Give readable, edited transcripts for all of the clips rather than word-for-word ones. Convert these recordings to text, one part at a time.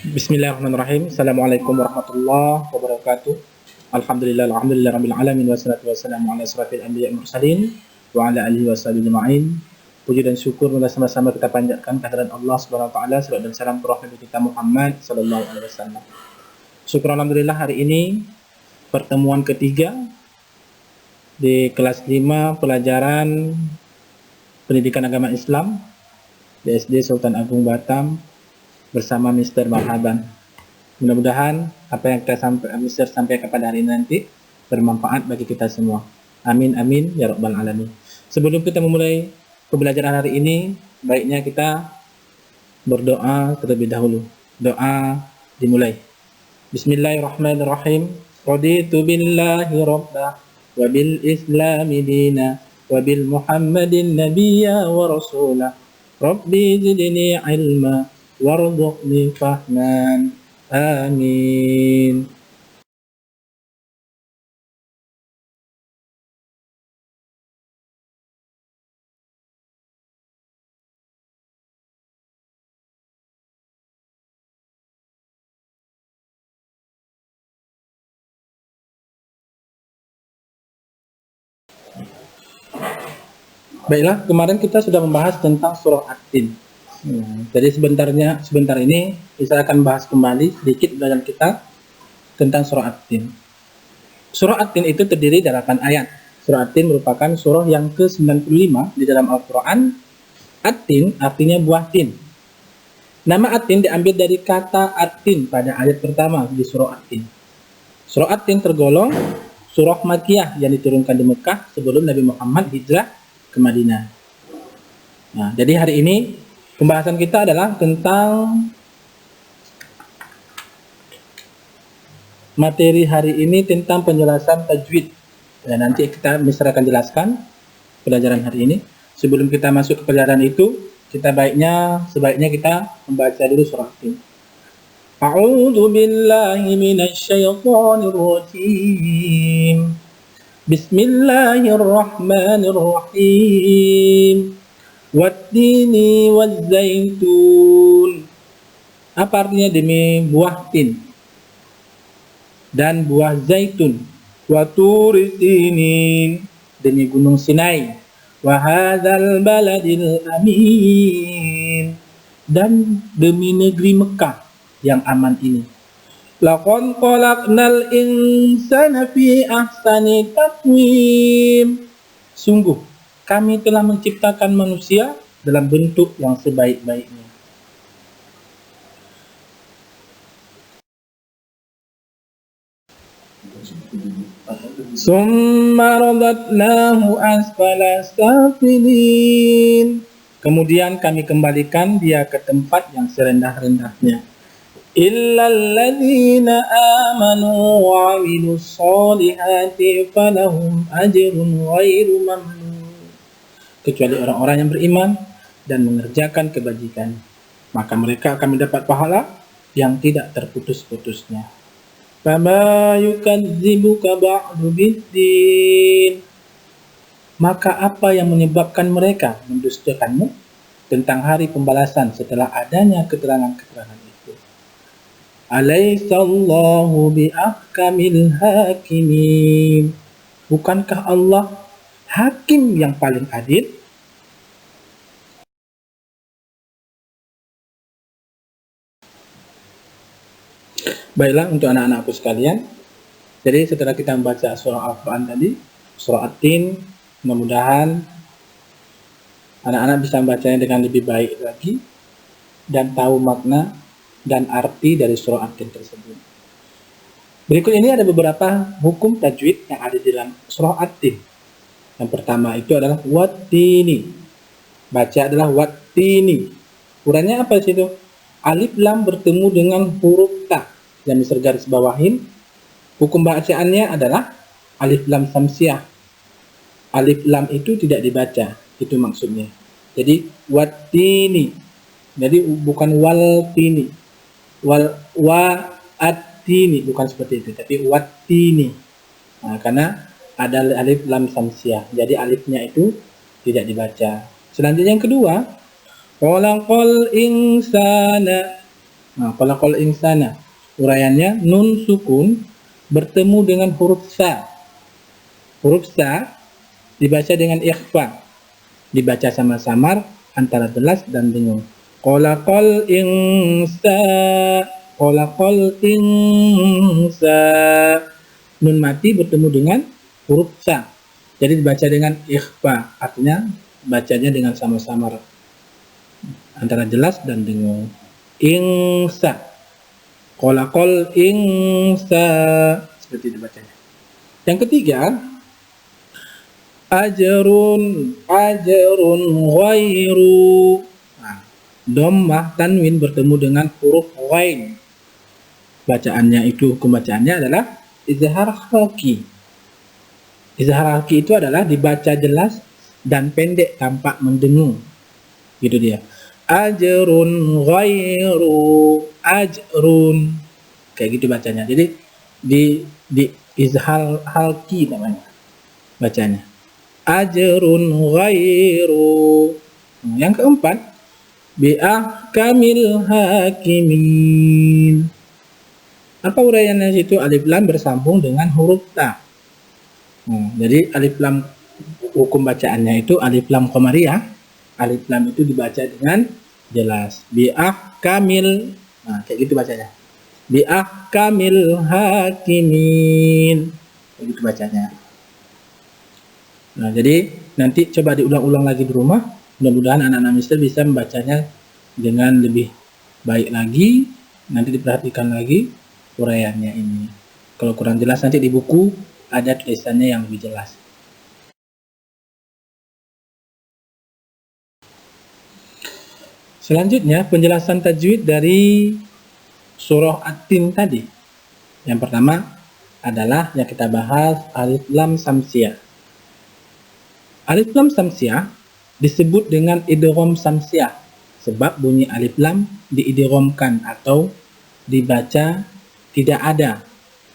Bismillahirrahmanirrahim. Assalamualaikum warahmatullahi wabarakatuh. Alhamdulillah rabbil alamin wassalatu wassalamu ala asrafil anbiya'i mursalin wa ala alihi washabihi ajma'in. Puji dan syukur marilah sama-sama kita panjatkan kehadirat Allah Subhanahu wa taala, salawat dan salam kepada Nabi kita Muhammad sallallahu alaihi wasallam. Syukur alhamdulillah hari ini pertemuan ketiga di kelas 5 pelajaran pendidikan agama Islam di SD Sultan Agung Batam bersama Mr. Marhaban. Mudah-mudahan apa yang Mr. sampaikan pada hari ini nanti bermanfaat bagi kita semua. Amin amin ya rabbal alamin. Sebelum kita memulai pembelajaran hari ini, baiknya kita berdoa terlebih dahulu. Doa dimulai. Bismillahirrahmanirrahim. Raditu billahi rabbah wa bil islami dina wa bil muhammadin nabiyya wa rasulah. Rabbi zidni ilma warzuqni fahman. Amin. Baiklah, kemarin kita sudah membahas tentang surah At-Tin. Jadi sebentar ini saya akan bahas kembali sedikit belajar kita tentang surah At-Tin. Surah At-Tin itu terdiri dari 8 ayat. Surah At-Tin merupakan surah yang ke-95 di dalam Al-Quran. At-Tin artinya buah tin. Nama At-Tin diambil dari kata At-Tin pada ayat pertama di surah At-Tin. Surah At-Tin tergolong surah Makkiyah yang diturunkan di Mekah sebelum Nabi Muhammad hijrah ke Madinah. Nah, jadi hari ini pembahasan kita adalah tentang materi hari ini tentang penjelasan tajwid. Dan nanti Mr. akan jelaskan pelajaran hari ini. Sebelum kita masuk ke pelajaran itu, sebaiknya kita membaca dulu surah ini. A'udzu billahi minasyaitonir rajim. Bismillahirrahmanirrahim. Wattini wazzaitun. Apa artinya demi buah tin dan buah zaitun? Wa turi sinin, demi gunung Sinai. Wa hadzal baladil amin, dan demi negeri Mekah yang aman ini. Laqad khalaqnal insana fi ahsani taqwim. Sungguh kami telah menciptakan manusia dalam bentuk yang sebaik-baiknya. Summa radatnahu asfala safilin. Kemudian kami kembalikan dia ke tempat yang serendah-rendahnya. Illal ladzina amanu wa 'amilus sholihati falahum ajrun ghairu mamnun. Kecuali orang-orang yang beriman dan mengerjakan kebajikan, maka mereka akan mendapat pahala yang tidak terputus-putusnya. Fama yukadzibuka ba'du biddin. Maka apa yang menyebabkan mereka mendustakanmu tentang hari pembalasan setelah adanya keterangan-keterangan itu? Alaihissallahu biahkamil hakimin. Bukankah Allah hakim yang paling adil? Baiklah untuk anak-anakku sekalian, jadi setelah kita membaca surah Al-Quran tadi, surah At-Tin, mudah-mudahan anak-anak bisa membacanya dengan lebih baik lagi dan tahu makna dan arti dari surah At-Tin tersebut. Berikut ini ada beberapa hukum tajwid yang ada di dalam surah At-Tin. Yang pertama itu adalah wattini. Baca adalah wattini. Ukurannya apa di situ? Alif lam bertemu dengan huruf ta yang garis bawahin. Hukum bacaannya adalah alif lam samsiah. Alif lam itu tidak dibaca, itu maksudnya. Jadi wattini. Jadi bukan waltini. Wa-at-tini, bukan seperti itu, tapi wattini. Nah, karena ada alif lam samsiah, jadi alifnya itu tidak dibaca. Selanjutnya yang kedua, khalaqal insana. Nah, khalaqal insana. Uraiannya nun sukun bertemu dengan huruf sa. Huruf sa dibaca dengan ikhfa. Dibaca samar-samar antara jelas dan dengung. Khalaqal insa. Khalaqal insa. Nun mati bertemu dengan huruf sa. Jadi dibaca dengan ikhfa, artinya bacanya dengan samar-samar antara jelas dan dengung. Insa. Khalaqal insa. Seperti itu bacanya. Yang ketiga, ajrun ghairu. Nah, dhammah tanwin bertemu dengan huruf ghain. Bacaannya itu, hukum bacaannya adalah izhar halqi. Izhar halqi itu adalah dibaca jelas dan pendek tanpa mendengung. Gitu dia. Ajrun ghairu, ajrun. Kayak gitu bacanya. Jadi di izhar halqi namanya bacanya. Ajrun ghairu. Yang keempat, bi ahkamil hakimin. Apa uraiannya situ? Alif lam bersambung dengan huruf ta. Jadi alif lam, hukum bacaannya itu alif lam qamariyah. Alif lam itu dibaca dengan jelas. Bi ahkamil. Nah, kayak gitu bacanya. Bi ahkamil hakimin. Kayak gitu bacanya. Nah, jadi nanti coba diulang-ulang lagi di rumah. Mudah-mudahan anak-anak mister bisa membacanya dengan lebih baik lagi. Nanti diperhatikan lagi uraiannya ini. Kalau kurang jelas nanti di buku ada tulisannya yang lebih jelas. Selanjutnya penjelasan tajwid dari surah At-Tin tadi. Yang pertama adalah yang kita bahas alif lam samsiyah. Alif lam samsiyah disebut dengan idgham samsiyah sebab bunyi alif lam diidghamkan atau dibaca tidak ada,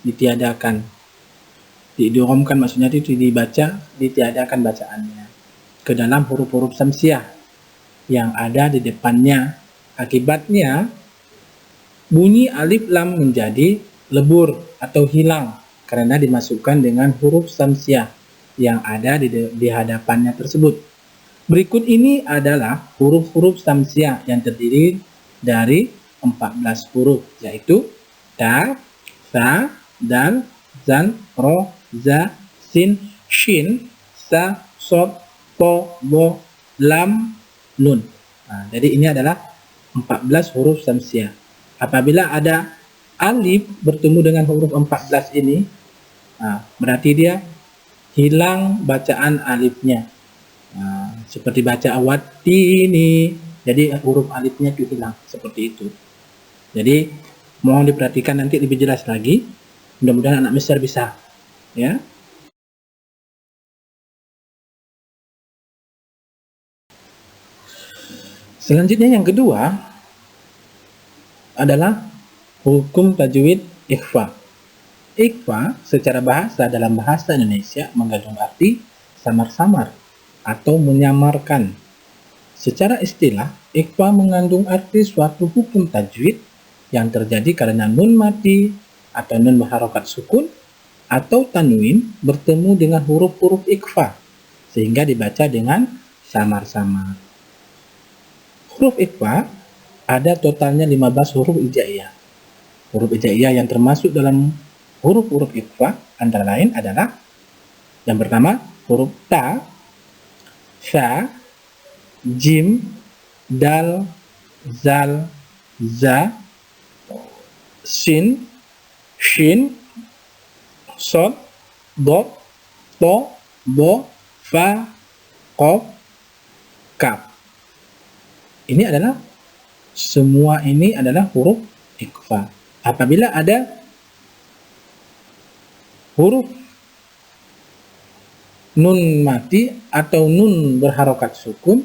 ditiadakan. Diidghamkan maksudnya itu dibaca, ditiadakan bacaannya ke dalam huruf-huruf samsiyah yang ada di depannya. Akibatnya bunyi alif lam menjadi lebur atau hilang karena dimasukkan dengan huruf samsiyah yang ada di hadapannya tersebut. Berikut ini adalah huruf-huruf samsiyah yang terdiri dari 14 huruf, yaitu ta, sa, dal, zan, ro, za, sin, shin, sa, sod, to, bo, lam, nun. Nah, jadi ini adalah 14 huruf samsiyah. Apabila ada alif bertemu dengan huruf 14 ini, nah, berarti dia hilang bacaan alifnya. Nah, seperti baca awati ini, jadi huruf alifnya itu hilang, seperti itu. Jadi mohon diperhatikan nanti lebih jelas lagi. Mudah-mudahan anak mister bisa, ya. Selanjutnya yang kedua adalah hukum tajwid ikhfa. Ikhfa secara bahasa dalam bahasa Indonesia mengandung arti samar-samar atau menyamarkan. Secara istilah, ikhfa mengandung arti suatu hukum tajwid yang terjadi karena nun mati atau nun berharokat sukun atau tanwin bertemu dengan huruf-huruf ikhfa sehingga dibaca dengan samar-samar. Huruf ikhfa ada totalnya 15 huruf hijaiyah. Huruf hijaiyah yang termasuk dalam huruf-huruf ikhfa antara lain adalah yang pertama huruf ta, sha, jim, dal, zal, za, sin, shin, sod, dot, to, bo, fa, qaf, kaf. Ini adalah semua ini adalah huruf ikhfa. Apabila ada huruf nun mati atau nun berharokat sukun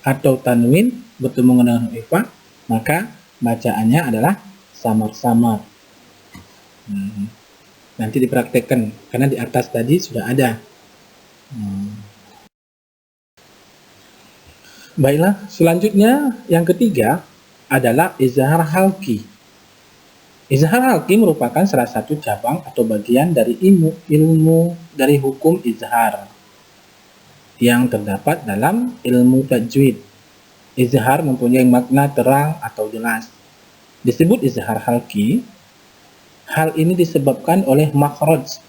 atau tanwin bertemu dengan huruf ikhfa, maka bacaannya adalah samar-samar. Nanti dipraktekkan karena di atas tadi sudah ada. Baiklah, selanjutnya yang ketiga adalah izhar halqi. Izhar halqi merupakan salah satu cabang atau bagian dari ilmu dari hukum izhar yang terdapat dalam ilmu tajwid. Izhar mempunyai makna terang atau jelas. Disebut izhar halqi, hal ini disebabkan oleh makhraj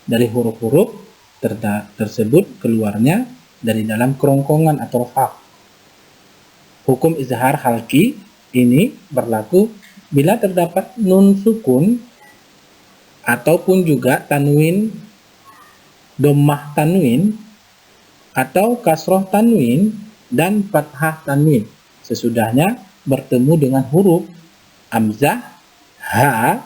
dari huruf-huruf tersebut keluarnya dari dalam kerongkongan atau fah. Hukum izhar halqi ini berlaku bila terdapat nun sukun ataupun juga tanwin, dhammah tanwin, atau kasroh tanwin dan fathah tanwin sesudahnya bertemu dengan huruf hamzah, ha,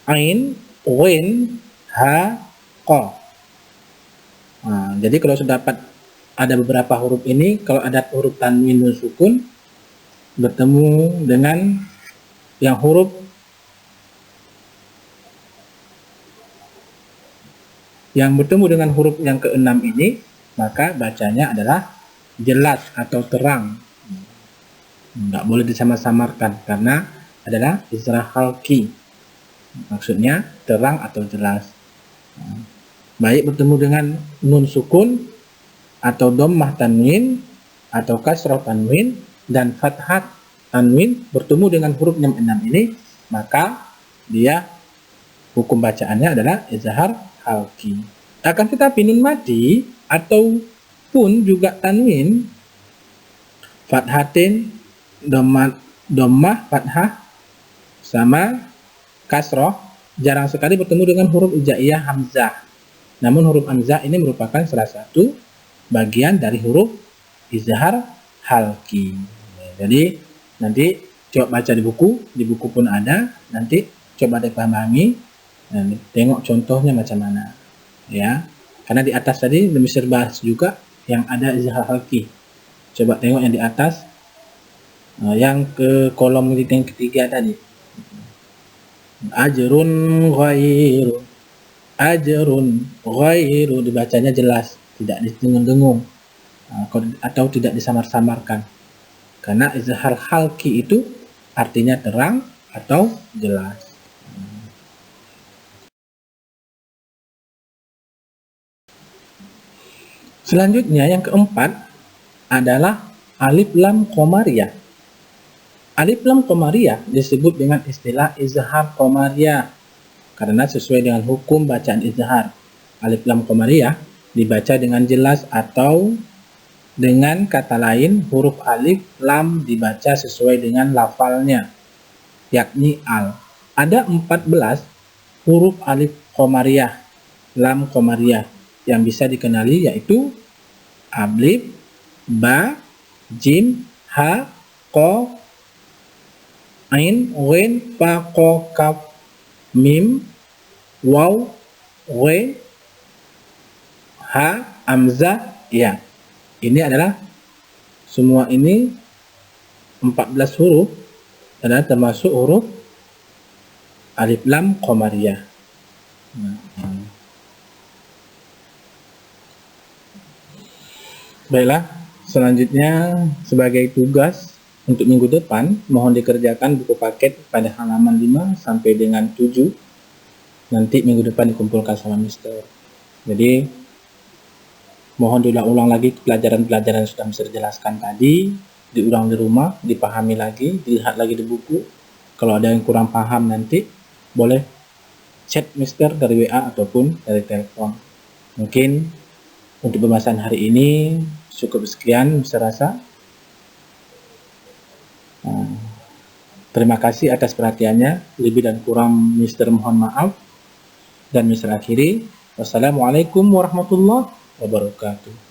ain, ghain, ha, qa. Nah, jadi kalau sudah dapat ada beberapa huruf ini, kalau ada huruf tanwin nun sukun bertemu dengan yang huruf yang bertemu dengan huruf yang keenam ini, maka bacanya adalah jelas atau terang. Nggak boleh disamar-samarkan karena adalah izhar halqi. Maksudnya terang atau jelas. Baik bertemu dengan nun sukun atau dhammah tanwin atau kasroh tanwin dan fathah tanwin bertemu dengan huruf yang 6 ini, maka dia hukum bacaannya adalah izhar halqi. Akan tetapi nun mati ataupun juga tanwin, fathatin, dhammah, fathah sama kasroh jarang sekali bertemu dengan huruf hijaiyah hamzah. Namun huruf hamzah ini merupakan salah satu bagian dari huruf izhar halqi. Jadi nanti coba baca di buku pun ada, nanti coba dipahami dan tengok contohnya macam mana. Ya, karena di atas tadi Mr. bahas juga yang ada izhar halqi. Coba tengok yang di atas, yang ke kolom yang ketiga tadi. Ajrun ghairu dibacanya jelas, tidak didengung-dengung atau tidak disamar-samarkan. Karena izhar halqi itu artinya terang atau jelas. Selanjutnya yang keempat adalah alif lam qamariyah. Alif lam qamariyah disebut dengan istilah izhar qamariyah karena sesuai dengan hukum bacaan izhar. Alif lam qamariyah dibaca dengan jelas atau dengan kata lain huruf alif lam dibaca sesuai dengan lafalnya, yakni al. Ada 14 huruf alif qamariyah, lam qamariyah yang bisa dikenali, yaitu alif, ba, jim, ha, qa, ain, ghain, fa, qa, kaf, mim, waw, ghain, ha, hamzah, ya. Ini adalah semua ini 14 huruf adalah termasuk huruf alif lam qamariyah. Baiklah, selanjutnya sebagai tugas untuk minggu depan, mohon dikerjakan buku paket pada halaman 5 sampai dengan 7. Nanti minggu depan dikumpulkan sama Mister. Jadi, mohon diulang-ulang lagi pelajaran-pelajaran yang sudah Mister jelaskan tadi, diulang di rumah, dipahami lagi, dilihat lagi di buku. Kalau ada yang kurang paham nanti, boleh chat Mister dari WA ataupun dari telepon. Mungkin untuk pembahasan hari ini cukup sekian, Mister rasa. Terima kasih atas perhatiannya. Lebih dan kurang Mister mohon maaf. Dan Mister akhiri, wassalamualaikum warahmatullahi wabarakatuh.